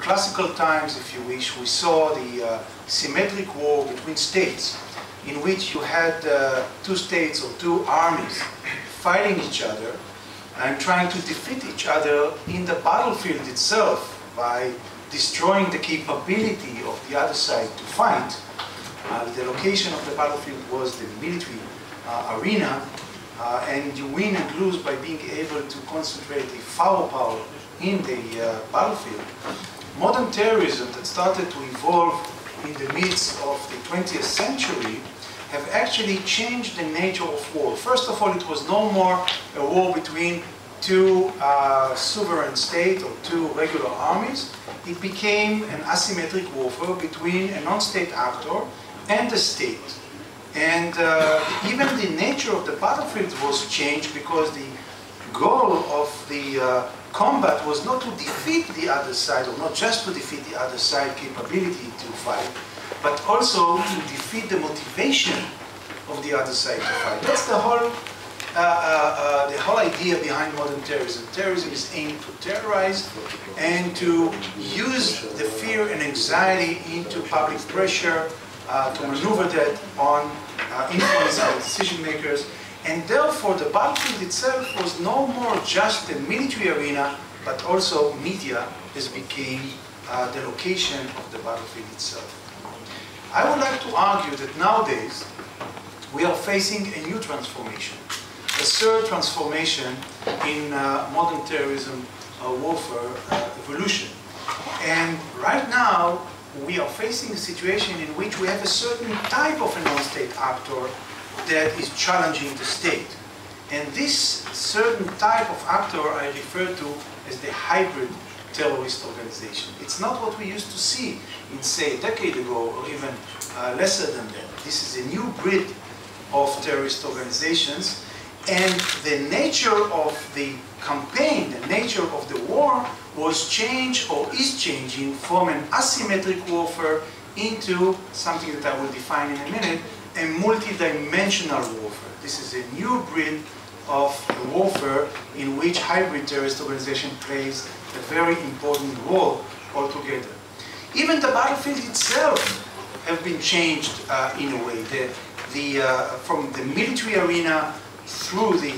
classical times, if you wish, we saw the symmetric war between states, in which you had two states or two armies fighting each other and trying to defeat each other in the battlefield itself by destroying the capability of the other side to fight. The location of the battlefield was the military arena, and you win and lose by being able to concentrate the firepower in the battlefield. Modern terrorism that started to evolve in the midst of the 20th century have actually changed the nature of war. First of all, it was no more a war between two sovereign states or two regular armies. It became an asymmetric warfare between a non-state actor and the state. And even the nature of the battlefield was changed, because the goal of the combat was not to defeat the other side, or not just to defeat the other side capability to fight, but also to defeat the motivation of the other side to fight. That's the whole idea behind modern terrorism. Terrorism is aimed to terrorize and to use the fear and anxiety into public pressure, to maneuver that on influence our decision makers. And therefore, the battlefield itself was no more just a military arena, but also media has become the location of the battlefield itself. I would like to argue that nowadays we are facing a new transformation, a third transformation in modern terrorism warfare evolution. And right now we are facing a situation in which we have a certain type of a non-state actor that is challenging the state. And this certain type of actor I refer to as the hybrid terrorist organization. It's not what we used to see in, say, a decade ago, or even lesser than that. This is a new breed of terrorist organizations, and the nature of the campaign, the nature of the war was changed, or is changing, from an asymmetric warfare into something that I will define in a minute, a multi-dimensional warfare. This is a new breed of warfare in which hybrid terrorist organization plays a very important role altogether. Even the battlefield itself have been changed in a way. From the military arena through the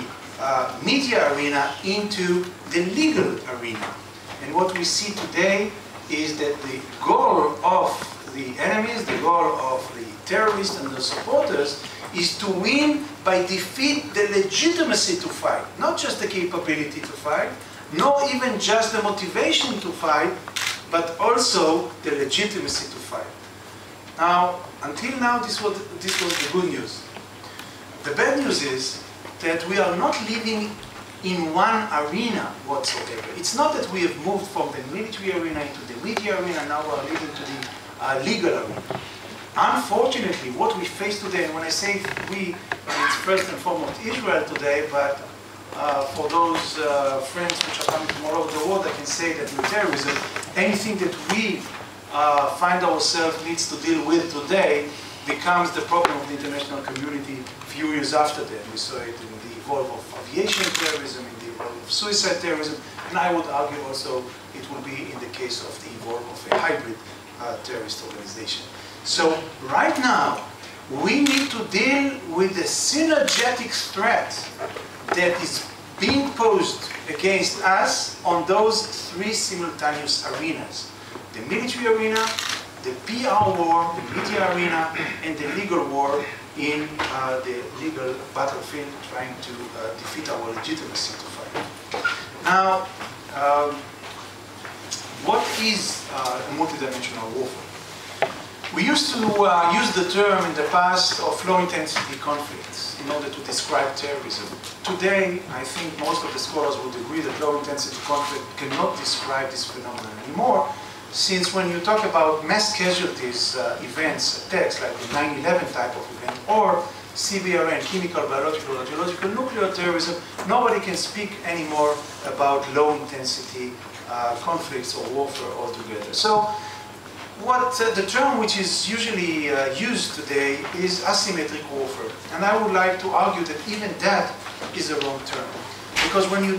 media arena into the legal arena. And what we see today is that the goal of the enemies, the goal of the terrorists and the supporters, is to win by defeat the legitimacy to fight. Not just the capability to fight, not even just the motivation to fight, but also the legitimacy to fight. Now, until now, this was the good news. The bad news is that we are not living in one arena whatsoever. It's not that we have moved from the military arena into the media arena, now we are living to the legal arena. Unfortunately, what we face today, and when I say we, it's first and foremost Israel today, but for those friends which are coming from all over the world, I can say that in terrorism, anything that we find ourselves needs to deal with today becomes the problem of the international community a few years after that. We saw it in the evolve of aviation terrorism, in the evolve of suicide terrorism, and I would argue also it will be in the case of the evolve of a hybrid terrorist organization. So right now, we need to deal with the synergetic threat that is being posed against us on those three simultaneous arenas: the military arena, the PR war, the media arena, and the legal war in the legal battlefield, trying to defeat our legitimacy to fight. Now, what is a multidimensional warfare? We used to use the term in the past of low-intensity conflicts in order to describe terrorism. Today, I think most of the scholars would agree that low-intensity conflict cannot describe this phenomenon anymore, since when you talk about mass casualties events, attacks like the 9/11 type of event, or CBRN, chemical, biological, radiological, nuclear terrorism, nobody can speak anymore about low-intensity conflicts or warfare altogether. So, the term which is usually used today is asymmetric warfare, and I would like to argue that even that is a wrong term, because when you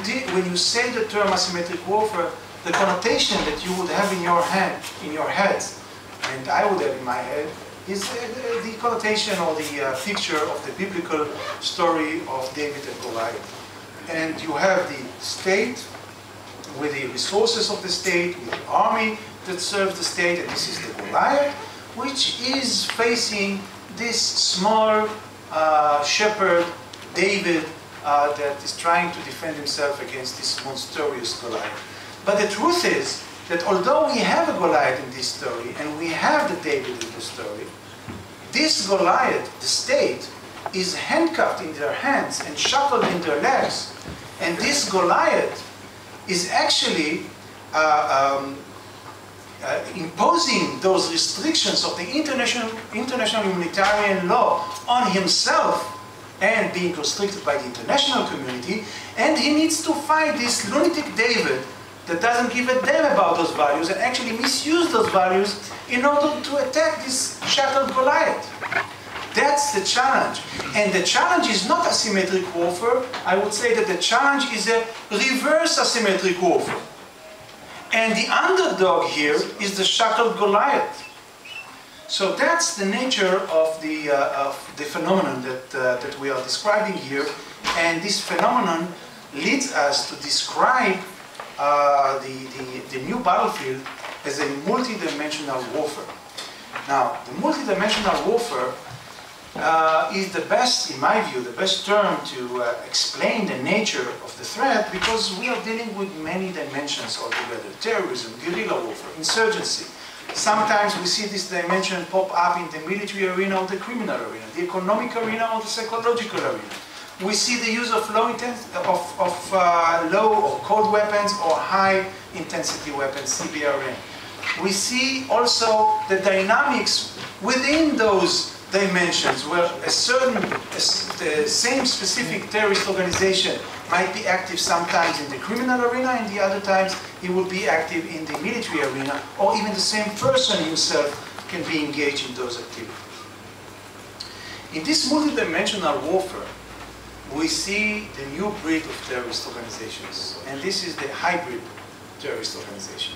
say the term asymmetric warfare, the connotation that you would have in your heads, and I would have in my head, is the connotation or the picture of the biblical story of David and Goliath. And you have the state with the resources of the state, with the army that serves the state, and this is the Goliath, which is facing this small shepherd, David, that is trying to defend himself against this monstrous Goliath. But the truth is that although we have a Goliath in this story, and we have the David in the story, this Goliath, the state, is handcuffed in their hands and shackled in their legs. And this Goliath is actually imposing those restrictions of the international humanitarian law on himself and being restricted by the international community. And he needs to fight this lunatic David that doesn't give a damn about those values and actually misuse those values in order to attack this shackled Goliath. That's the challenge. And the challenge is not asymmetric warfare. I would say that the challenge is a reverse asymmetric warfare. And the underdog here is the shackled Goliath. So that's the nature of the phenomenon that we are describing here. And this phenomenon leads us to describe the new battlefield as a multidimensional warfare. Now, the multidimensional warfare is the best, in my view, the best term to explain the nature of the threat, because we are dealing with many dimensions altogether. Terrorism, guerrilla warfare, insurgency. Sometimes we see this dimension pop up in the military arena or the criminal arena, the economic arena or the psychological arena. We see the use of low or cold weapons or high intensity weapons, CBRN. We see also the dynamics within those dimensions, where the same specific terrorist organization might be active sometimes in the criminal arena, and the other times he will be active in the military arena, or even the same person himself can be engaged in those activities. In this multidimensional warfare, we see the new breed of terrorist organizations, and this is the hybrid terrorist organization.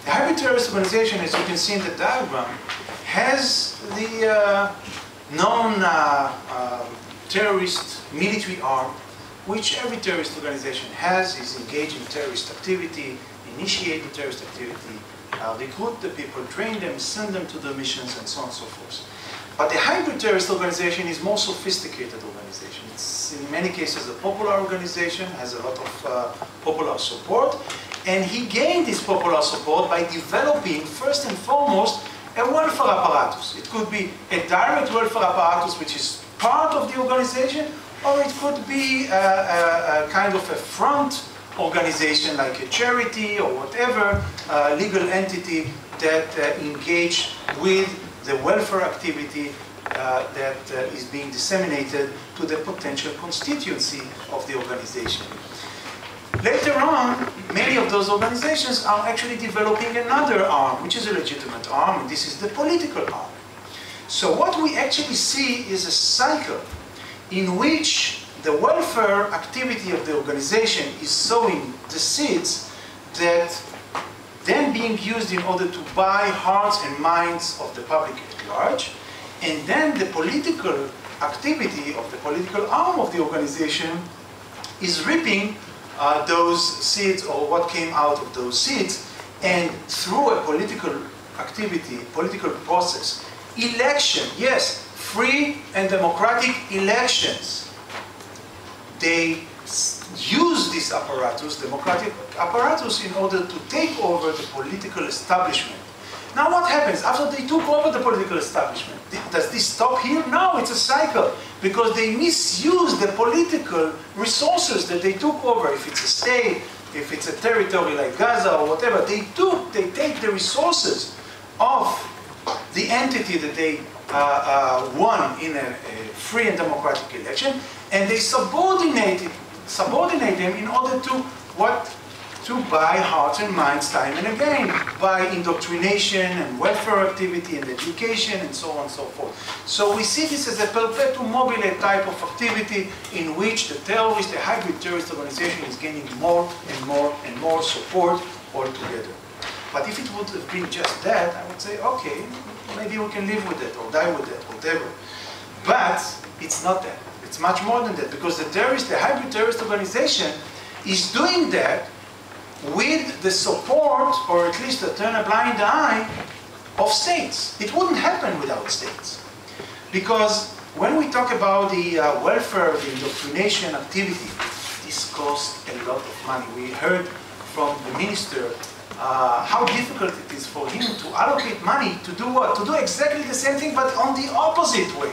The hybrid terrorist organization, as you can see in the diagram, has the known terrorist military arm, which every terrorist organization has, is engaged in terrorist activity, initiating terrorist activity, recruit the people, train them, send them to the missions, and so on and so forth. But the hybrid terrorist organization is more sophisticated organization. It's in many cases a popular organization, has a lot of popular support, and he gained this popular support by developing, first and foremost, a welfare apparatus. It could be a direct welfare apparatus which is part of the organization, or it could be a kind of a front organization like a charity or whatever legal entity that engage with the welfare activity that is being disseminated to the potential constituency of the organization. Later on, many of those organizations are actually developing another arm, which is a legitimate arm, and this is the political arm. So what we actually see is a cycle in which the welfare activity of the organization is sowing the seeds that then being used in order to buy hearts and minds of the public at large, and then the political activity of the political arm of the organization is reaping those seeds, or what came out of those seeds, and through a political activity, political process, election, yes, free and democratic elections, they use this apparatus, democratic apparatus, in order to take over the political establishment. Now what happens after they took over the political establishment? Does this stop here? No, it's a cycle, because they misuse the political resources that they took over. If it's a state, if it's a territory like Gaza or whatever, they take the resources of the entity that they won in a free and democratic election, and they subordinate them in order to what? To buy hearts and minds time and again, by indoctrination and welfare activity and education and so on and so forth. So we see this as a perpetuum mobile type of activity in which the hybrid terrorist organization is gaining more and more and more support altogether. But if it would have been just that, I would say, okay, maybe we can live with it or die with it, whatever. But it's not that. It's much more than that, because the hybrid terrorist organization is doing that with the support, or at least to turn a blind eye, of states. It wouldn't happen without states. Because when we talk about the welfare, the indoctrination activity, this costs a lot of money. We heard from the minister how difficult it is for him to allocate money to do what? To do exactly the same thing, but on the opposite way.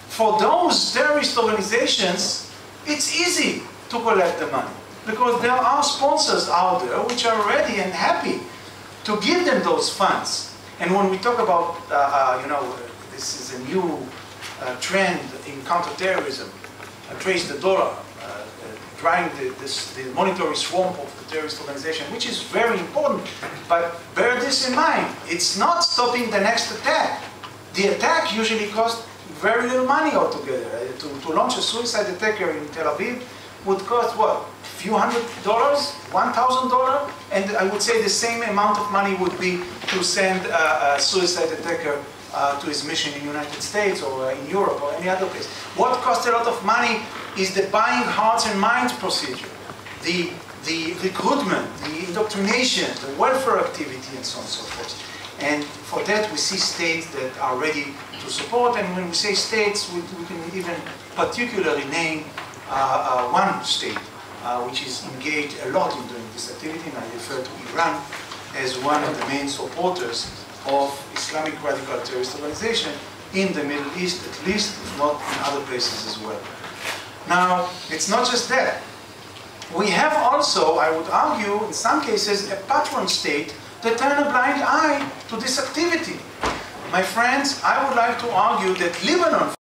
For those terrorist organizations, it's easy to collect the money, because there are sponsors out there which are ready and happy to give them those funds. And when we talk about, this is a new trend in counterterrorism, trace the dollar, drying the monetary swamp of the terrorist organization, which is very important. But bear this in mind, it's not stopping the next attack. The attack usually costs very little money altogether. To launch a suicide attacker in Tel Aviv would cost what? A few $100, $1,000? And I would say the same amount of money would be to send a suicide attacker to his mission in the United States or in Europe or any other place. What costs a lot of money is the buying hearts and minds procedure, the recruitment, the indoctrination, the welfare activity, and so on and so forth. And for that, we see states that are ready to support. And when we say states, we can even particularly name one state which is engaged a lot in doing this activity, and I refer to Iran as one of the main supporters of Islamic radical terrorist organization in the Middle East, at least, if not in other places as well. Now, it's not just that. We have also, I would argue, in some cases, a patron state that turn a blind eye to this activity. My friends, I would like to argue that Lebanon,